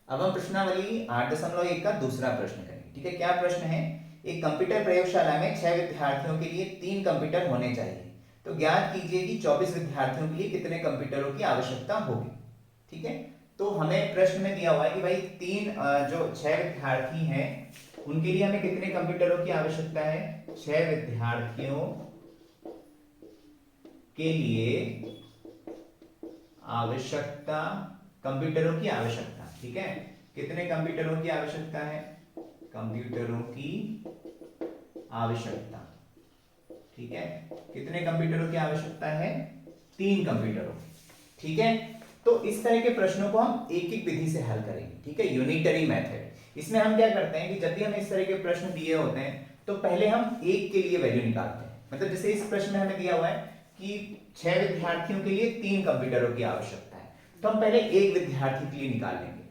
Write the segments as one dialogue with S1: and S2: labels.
S1: अब हम प्रश्नावली 8.1 का दूसरा प्रश्न करेंगे। ठीक है, क्या प्रश्न है? एक कंप्यूटर प्रयोगशाला में 6 विद्यार्थियों के लिए 3 कंप्यूटर होने चाहिए, तो ज्ञात कीजिए कि 24 विद्यार्थियों के लिए कितने कंप्यूटरों की आवश्यकता होगी। ठीक है, तो हमें प्रश्न में दिया हुआ है कि भाई जो 6 विद्यार्थी हैं उनके लिए हमें कितने कंप्यूटरों की आवश्यकता है। 6 विद्यार्थियों के लिए आवश्यकता, कंप्यूटरों की आवश्यकता। ठीक है, कितने कंप्यूटरों की आवश्यकता है? कंप्यूटरों की आवश्यकता। ठीक है, कितने कंप्यूटरों की आवश्यकता है? 3 कंप्यूटरों। ठीक है, तो इस तरह के प्रश्नों को हम एक एक विधि से हल करेंगे। ठीक है, यूनिटरी मेथड। इसमें हम क्या करते हैं कि जब भी हमें इस तरह के प्रश्न दिए होते हैं तो पहले हम एक के लिए वैल्यू निकालते हैं। मतलब जैसे इस प्रश्न में हमें दिया हुआ है कि 6 विद्यार्थियों के लिए 3 कंप्यूटरों की आवश्यकता है, तो हम पहले एक विद्यार्थी के लिए निकाल लेंगे।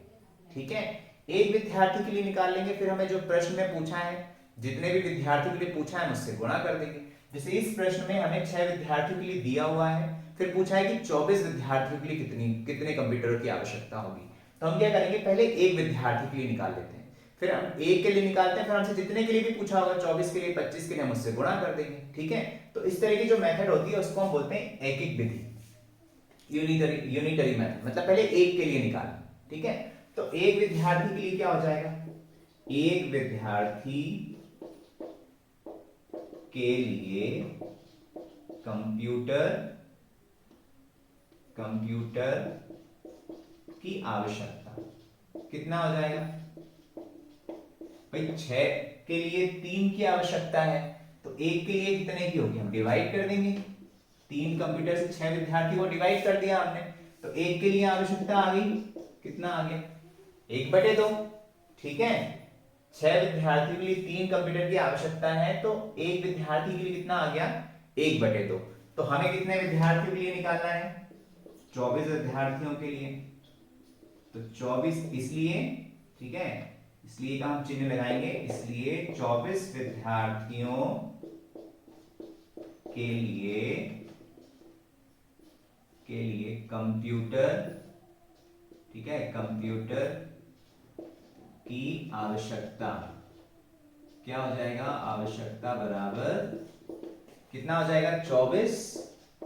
S1: ठीक है, एक विद्यार्थी के लिए निकाल लेंगे, फिर हमें जो प्रश्न में पूछा है, जितने भी विद्यार्थी के लिए पूछा है उससे गुणा कर देंगे। जैसे इस प्रश्न में हमें 6 विद्यार्थियों के लिए दिया हुआ है, फिर पूछा है कि 24 विद्यार्थियों के लिए कितने कंप्यूटरों की आवश्यकता होगी, तो हम क्या करेंगे, पहले एक विद्यार्थी के लिए निकाल लेते हैं, फिर हम एक के लिए निकालते हैं, फिर हमसे जितने के लिए भी पूछा होगा 24 के लिए 25 के लिए हम उससे गुणा कर देंगे। ठीक है, तो इस तरह की जो मेथड होती है उसको हम बोलते हैं एक एक विधि, यूनिटरी मेथड। मतलब पहले एक के लिए निकालना। ठीक है, तो एक विद्यार्थी के लिए क्या हो जाएगा, एक विद्यार्थी के लिए कंप्यूटर कंप्यूटर की आवश्यकता कितना हो जाएगा भाई? 6 के लिए 3 की आवश्यकता है, तो एक के लिए कितने की होगी, हम डिवाइड कर देंगे। 3 कंप्यूटर से 6 विद्यार्थी को डिवाइड कर दिया हमने, तो एक के लिए आवश्यकता आ गई, कितना आ गया, 1/2। ठीक है, 6 विद्यार्थियों के लिए 3 कंप्यूटर की आवश्यकता है, तो एक विद्यार्थी के लिए कितना आ गया, 1/2। तो हमें कितने विद्यार्थियों के लिए निकालना है, 24 विद्यार्थियों के लिए, तो 24 इसलिए, ठीक है, इसलिए का हम चिन्ह लगाएंगे, इसलिए 24 विद्यार्थियों के लिए कंप्यूटर, ठीक है, कंप्यूटर की आवश्यकता क्या हो जाएगा, आवश्यकता बराबर कितना हो जाएगा, 24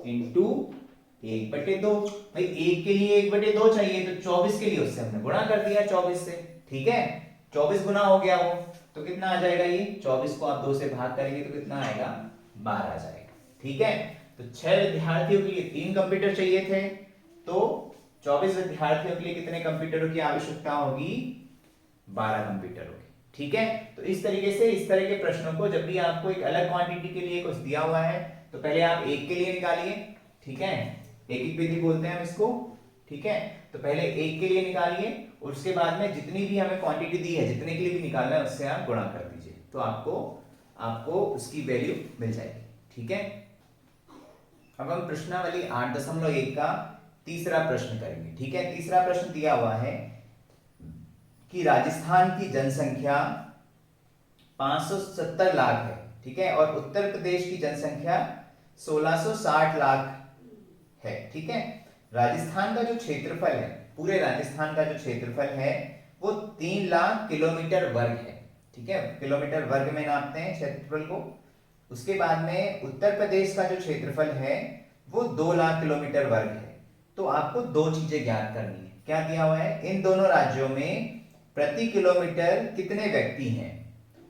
S1: इंटू 1/2। भाई एक के लिए 1/2 चाहिए, तो 24 के लिए उससे हमने गुणा कर दिया 24 से। ठीक है, 24 गुना हो गया वो, तो कितना आ जाएगा, ये 24 को आप 2 से भाग करेंगे तो कितना आएगा, 12 आ जाएगा। ठीक है, तो 6 विद्यार्थियों के लिए 3 कंप्यूटर चाहिए थे, तो 24 विद्यार्थियों के लिए कितने कंप्यूटरों की आवश्यकता होगी, 12 कंप्यूटर होगी। ठीक है, तो इस तरीके से इस तरह के प्रश्नों को जब भी आपको एक अलग क्वांटिटी के लिए कुछ दिया हुआ है तो पहले आप एक के लिए निकालिए। ठीक है, एक एक विधि बोलते हैं हम इसको। ठीक है, तो पहले एक के लिए निकालिए, और उसके बाद में जितनी भी हमें क्वांटिटी दी है, जितने के लिए भी निकालना है उससे आप गुणा कर दीजिए, तो आपको आपको उसकी वैल्यू मिल जाएगी। ठीक है, अब हम प्रश्नावली 8.1 का तीसरा प्रश्न करेंगे। ठीक है, तीसरा प्रश्न दिया हुआ है कि राजस्थान की जनसंख्या 570 लाख है। ठीक है, और उत्तर प्रदेश की जनसंख्या 1660 लाख है। ठीक है, राजस्थान का जो क्षेत्रफल है, पूरे राजस्थान का जो क्षेत्रफल है वो 3 लाख किलोमीटर वर्ग है। ठीक है, किलोमीटर वर्ग में नापते हैं क्षेत्रफल को। उसके बाद में उत्तर प्रदेश का जो क्षेत्रफल है वो 2 लाख किलोमीटर वर्ग है। तो आपको दो चीजें ज्ञात करनी है। क्या दिया हुआ है, इन दोनों राज्यों में प्रति किलोमीटर कितने व्यक्ति हैं,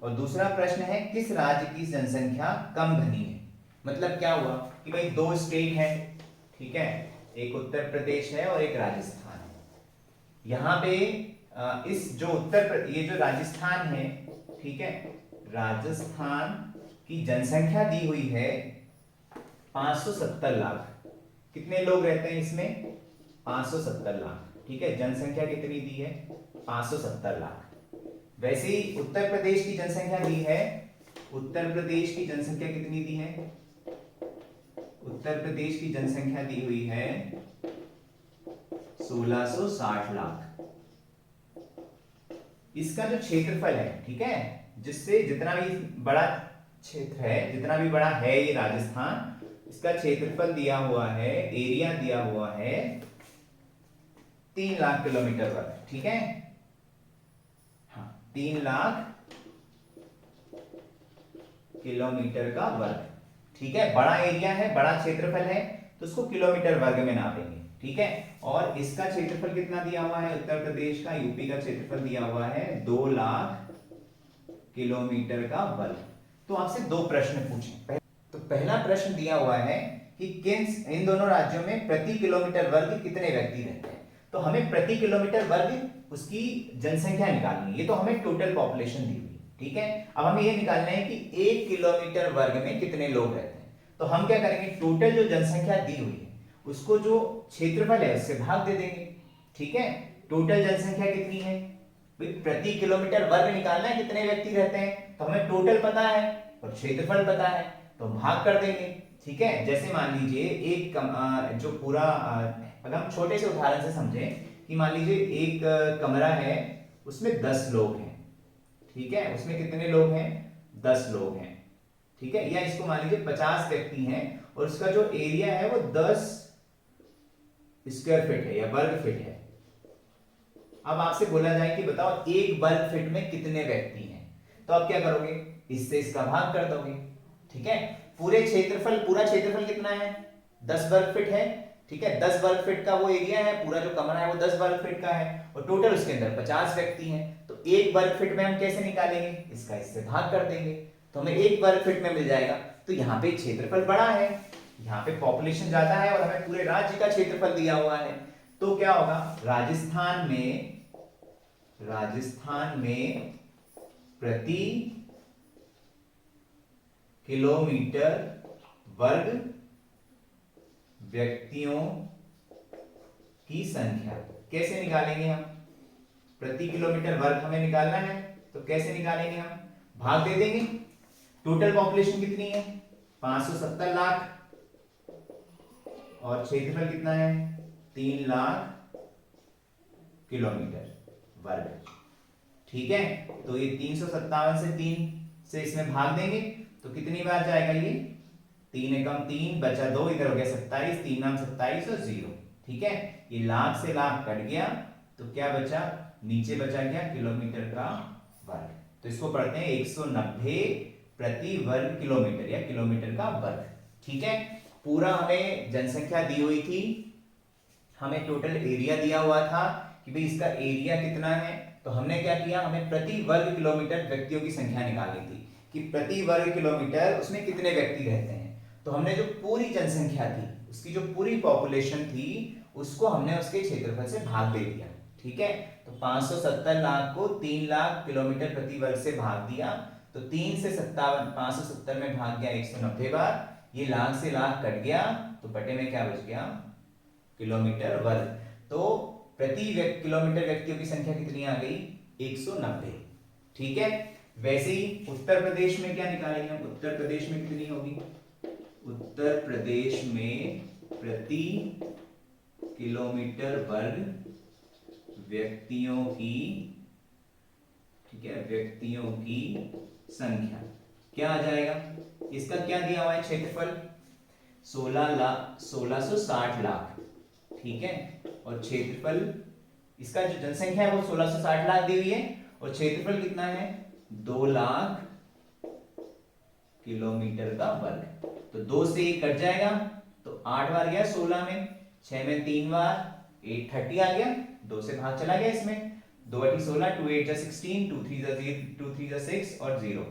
S1: और दूसरा प्रश्न है किस राज्य की जनसंख्या कम घनी है। मतलब क्या हुआ कि भाई दो स्टेट है, ठीक है, एक उत्तर प्रदेश है और एक राजस्थान है। यहाँ पे इस जो ये जो राजस्थान है, ठीक है, राजस्थान की जनसंख्या दी हुई है 570 लाख। कितने लोग रहते हैं इसमें, 570 लाख। ठीक है, जनसंख्या कितनी दी है, 570 लाख। वैसे ही उत्तर प्रदेश की जनसंख्या दी है, उत्तर प्रदेश की जनसंख्या कितनी दी है, उत्तर प्रदेश की जनसंख्या दी हुई है 1660 लाख। इसका जो क्षेत्रफल है, ठीक है, जिससे जितना भी बड़ा क्षेत्र है, जितना भी बड़ा है ये राजस्थान, इसका क्षेत्रफल दिया हुआ है, एरिया दिया हुआ है 3 लाख किलोमीटर वर्ग। ठीक है, 3 लाख किलोमीटर का वर्ग। ठीक है, बड़ा एरिया है, बड़ा क्षेत्रफल है, तो उसको किलोमीटर वर्ग में नापेंगे। ठीक है, और इसका क्षेत्रफल कितना दिया हुआ है, उत्तर प्रदेश का, यूपी का क्षेत्रफल दिया हुआ है 2 लाख किलोमीटर का वर्ग। तो आपसे दो प्रश्न पूछे। तो पहला प्रश्न दिया हुआ है कि किन इन दोनों राज्यों में प्रति किलोमीटर वर्ग कितने व्यक्ति रहते हैं। तो हमें प्रति किलोमीटर वर्ग उसकी जनसंख्या निकालनी है, ये तो हमें टोटल पॉपुलेशन दी हुई है। ठीक है, अब हमें ये निकालना है कि 1 किलोमीटर वर्ग में कितने लोग रहते हैं। तो हम क्या करेंगे, टोटल जो जनसंख्या दी हुई है उसको जो क्षेत्रफल है उससे भाग दे देंगे। ठीक है, टोटल जनसंख्या कितनी है, प्रति किलोमीटर वर्ग निकालना है कितने व्यक्ति रहते हैं, तो हमें टोटल पता है और क्षेत्रफल पता है, तो भाग कर देंगे। ठीक है, जैसे मान लीजिए एक जो पूरा अगर हम छोटे से उदाहरण से समझें कि मान लीजिए एक कमरा है, उसमें 10 लोग हैं। ठीक है, उसमें कितने लोग हैं, 10 लोग हैं। ठीक है, या इसको मान लीजिए 50 व्यक्ति हैं और उसका जो एरिया है वो 10 स्क्वायर फीट है या वर्ग फीट है। अब आपसे बोला जाए कि बताओ एक वर्ग फीट में कितने व्यक्ति हैं, तो आप क्या करोगे, इससे इसका भाग कर दोगे। ठीक है, पूरा क्षेत्रफल कितना है, 10 वर्ग फीट है। ठीक है, 10 वर्ग फीट का वो एरिया है, पूरा जो कमरा है वो 10 वर्ग फीट का है, और टोटल उसके अंदर 50 व्यक्ति हैं। तो एक वर्ग फीट में हम कैसे निकालेंगे, इसका इससे भाग कर देंगे, तो हमें एक वर्ग फीट में मिल जाएगा। तो यहाँ पे क्षेत्रफल बड़ा है, यहाँ पे पॉपुलेशन ज्यादा है, और हमें पूरे राज्य का क्षेत्रफल दिया हुआ है। तो क्या होगा, राजस्थान में प्रति किलोमीटर वर्ग व्यक्तियों की संख्या कैसे निकालेंगे हम, प्रति किलोमीटर वर्ग हमें निकालना है, तो कैसे निकालेंगे हम, भाग दे देंगे। टोटल पॉपुलेशन कितनी है, 570 लाख, और क्षेत्रफल कितना है, 3 लाख किलोमीटर वर्ग। ठीक है, तो ये 357 से 3 से इसमें भाग देंगे तो कितनी बार जाएगा, ये 3 एकम 3 बचा 2, इधर हो गया 27, 3 नाम 27 और 0। ठीक है, ये लाख से लाख कट गया, तो क्या बचा, नीचे बचा क्या, किलोमीटर का वर्ग। तो इसको पढ़ते हैं 190 प्रति वर्ग किलोमीटर या किलोमीटर का वर्ग। ठीक है, पूरा हमें जनसंख्या दी हुई थी, हमें टोटल एरिया दिया हुआ था कि भाई इसका एरिया कितना है, तो हमने क्या किया, हमें प्रति वर्ग किलोमीटर व्यक्तियों की संख्या निकालनी थी कि प्रति वर्ग किलोमीटर उसमें कितने व्यक्ति रहते हैं। तो हमने जो पूरी जनसंख्या थी, उसकी जो पूरी पॉपुलेशन थी, उसको हमने उसके क्षेत्रफल से भाग दे दिया। ठीक है, तो 570 लाख को 3 लाख किलोमीटर प्रति वर्ग से भाग दिया, तो 3 से 570 में भाग गया 190 बार, ये लाख से लाख कट गया, तो बटे में क्या बच गया, किलोमीटर वर्ग। तो प्रति किलोमीटर व्यक्तियों की संख्या कितनी आ गई, 190। ठीक है, वैसे ही उत्तर प्रदेश में क्या निकालेंगे हम, उत्तर प्रदेश में कितनी होगी, उत्तर प्रदेश में प्रति किलोमीटर वर्ग व्यक्तियों की, ठीक है, व्यक्तियों की संख्या क्या आ जाएगा, इसका क्या दिया हुआ है क्षेत्रफल, 1660 लाख। ठीक है, और क्षेत्रफल, इसका जो जनसंख्या है वो 1660 लाख दी हुई है, और क्षेत्रफल कितना है, 2 लाख किलोमीटर का वर्ग। तो 2 से 1 कट जाएगा, तो 8 बार गया 16 में, 6 में 3 बार, 830 आ गया, 2 से भाग चला गया इसमें, 2 8 16, 2 8 16, 2 3 6 और 0,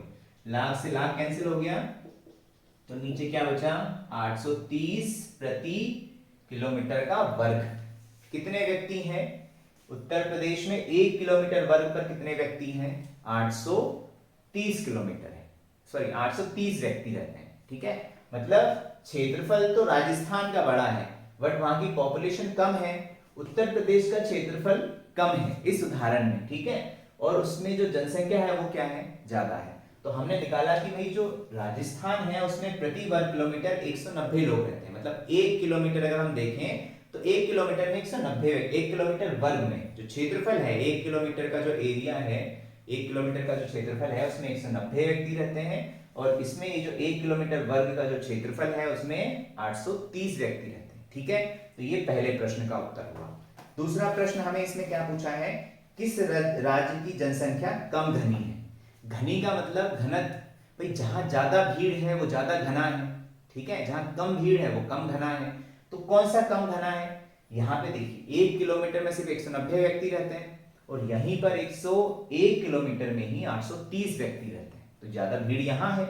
S1: लाख से लाख कैंसिल हो गया, तो नीचे क्या बचा, 830 प्रति किलोमीटर का वर्ग। कितने व्यक्ति हैं उत्तर प्रदेश में, 1 किलोमीटर वर्ग पर कितने व्यक्ति हैं, 830 किलोमीटर है, सॉरी 830 व्यक्ति रहते हैं। ठीक है, मतलब क्षेत्रफल तो राजस्थान का बड़ा है, बट वहां की पॉपुलेशन कम है, उत्तर प्रदेश का क्षेत्रफल कम है इस उदाहरण में। ठीक है, और उसमें जो जनसंख्या है वो क्या है, ज्यादा है। तो हमने निकाला कि भाई जो राजस्थान है उसमें प्रति वर्ग किलोमीटर 190 लोग रहते हैं, मतलब 1 किलोमीटर अगर हम देखें तो 1 किलोमीटर में 190, 1 किलोमीटर वर्ग में जो क्षेत्रफल है, 1 किलोमीटर का जो एरिया है, 1 किलोमीटर का जो क्षेत्रफल है उसमें 190 व्यक्ति रहते हैं, और इसमें ये जो 1 किलोमीटर वर्ग का जो क्षेत्रफल है उसमें 830 व्यक्ति रहते हैं। ठीक है, तो ये पहले प्रश्न का उत्तर हुआ। दूसरा प्रश्न हमें इसमें क्या पूछा है किस राज्य की जनसंख्या कम घनी है? घनी का मतलब घनत्व, भाई जहां ज्यादा भीड़ है वो ज्यादा घना है, ठीक है, जहां कम भीड़ है वो कम घना है। तो कौन सा कम घना है? यहाँ पे देखिए 1 किलोमीटर में सिर्फ 190 व्यक्ति रहते हैं और यहीं पर 101 किलोमीटर में ही 830 व्यक्ति रहते हैं, तो ज्यादा भीड़ यहाँ है।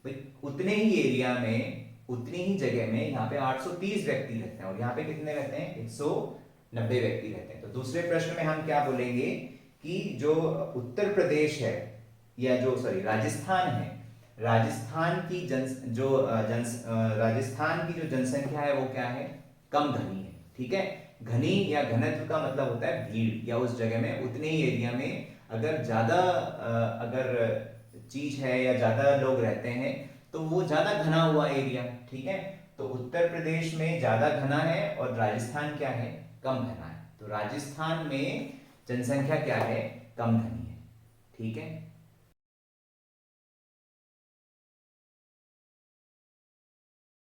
S1: भाई उतने ही एरिया में उतनी ही जगह में यहाँ पे 830 व्यक्ति रहते हैं और यहाँ पे कितने रहते हैं? 190 व्यक्ति रहते हैं। तो दूसरे प्रश्न में हम क्या बोलेंगे कि जो उत्तर प्रदेश है या जो सॉरी राजस्थान है, राजस्थान की राजस्थान की जो जनसंख्या है वो क्या है? कम घनी है, ठीक है। घनी या घनत्व का मतलब होता है भीड़, या उस जगह में उतने ही एरिया में अगर ज्यादा अगर चीज है या ज्यादा लोग रहते हैं तो वो ज्यादा घना हुआ एरिया, ठीक है। तो उत्तर प्रदेश में ज्यादा घना है और राजस्थान क्या है? कम घना है। तो राजस्थान में जनसंख्या क्या है? कम घनी है, ठीक है।